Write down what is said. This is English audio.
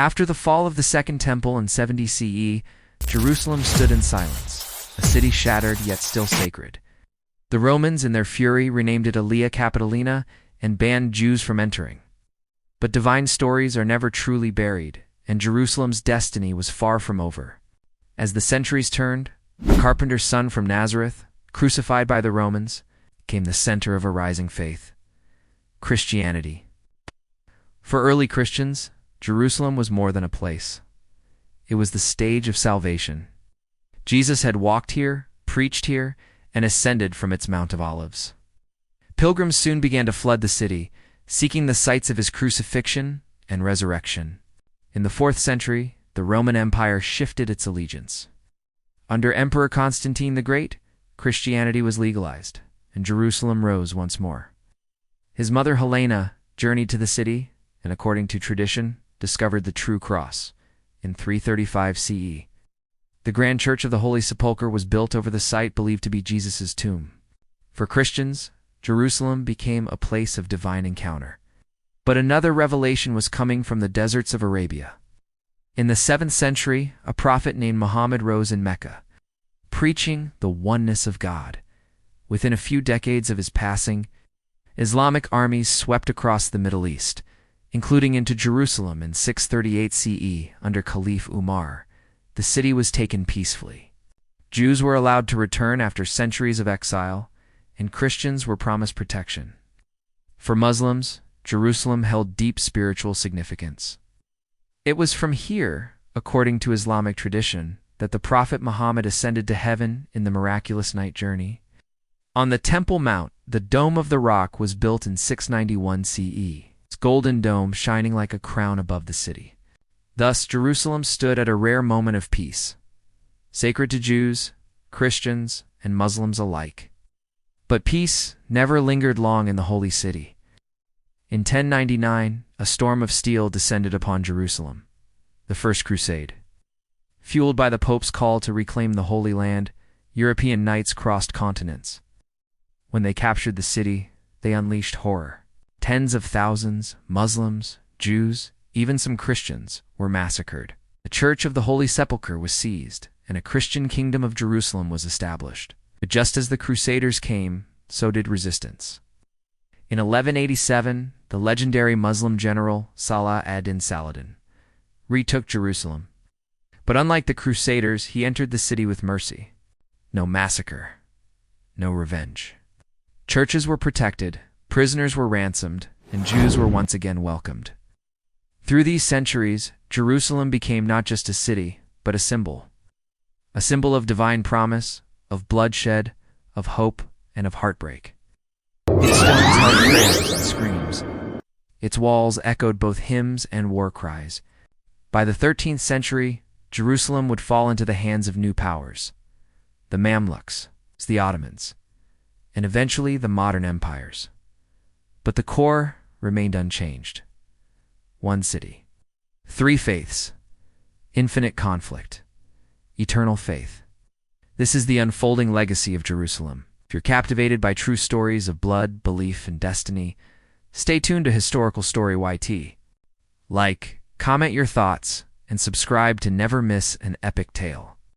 After the fall of the Second Temple in 70 CE, Jerusalem stood in silence, a city shattered yet still sacred. The Romans, in their fury, renamed it Aelia Capitolina and banned Jews from entering. But divine stories are never truly buried, and Jerusalem's destiny was far from over. As the centuries turned, a carpenter's son from Nazareth, crucified by the Romans, became the center of a rising faith: Christianity. For early Christians, Jerusalem was more than a place. It was the stage of salvation. Jesus had walked here, preached here, and ascended from its Mount of Olives. Pilgrims soon began to flood the city, seeking the sites of his crucifixion and resurrection. In the 4th century, the Roman Empire shifted its allegiance. Under Emperor Constantine the Great, Christianity was legalized, and Jerusalem rose once more. His mother Helena journeyed to the city, and according to tradition, discovered the true cross in 335 CE. The Grand Church of the Holy Sepulchre was built over the site believed to be Jesus' tomb. For Christians, Jerusalem became a place of divine encounter. But another revelation was coming from the deserts of Arabia. In the 7th century, a prophet named Muhammad rose in Mecca, preaching the oneness of God. Within a few decades of his passing, Islamic armies swept across the Middle East, including into Jerusalem in 638 CE under Caliph Umar. The city was taken peacefully. Jews were allowed to return after centuries of exile, and Christians were promised protection. For Muslims, Jerusalem held deep spiritual significance. It was from here, according to Islamic tradition, that the Prophet Muhammad ascended to heaven in the miraculous night journey. On the Temple Mount, the Dome of the Rock was built in 691 CE, its golden dome shining like a crown above the city. Thus, Jerusalem stood at a rare moment of peace, sacred to Jews, Christians, and Muslims alike. But peace never lingered long in the holy city. In 1099, a storm of steel descended upon Jerusalem, the First Crusade. Fueled by the Pope's call to reclaim the Holy Land, European knights crossed continents. When they captured the city, they unleashed horror. Tens of thousands, Muslims, Jews, even some Christians, were massacred. The Church of the Holy Sepulchre was seized, and a Christian kingdom of Jerusalem was established. But just as the Crusaders came, so did resistance. In 1187, the legendary Muslim general Salah ad-Din Saladin retook Jerusalem. But unlike the Crusaders, he entered the city with mercy. No massacre, no revenge. Churches were protected, prisoners were ransomed, and Jews were once again welcomed. Through these centuries, Jerusalem became not just a city, but a symbol of divine promise, of bloodshed, of hope, and of heartbreak. Its stones held prayers and screams. Its walls echoed both hymns and war cries. By the 13th century, Jerusalem would fall into the hands of new powers: the Mamluks, the Ottomans, and eventually the modern empires. But the core remained unchanged. One city, three faiths, infinite conflict, eternal faith. This is the unfolding legacy of Jerusalem. If you're captivated by true stories of blood, belief, and destiny, stay tuned to Historical Story YT. Like, comment your thoughts, and subscribe to never miss an epic tale.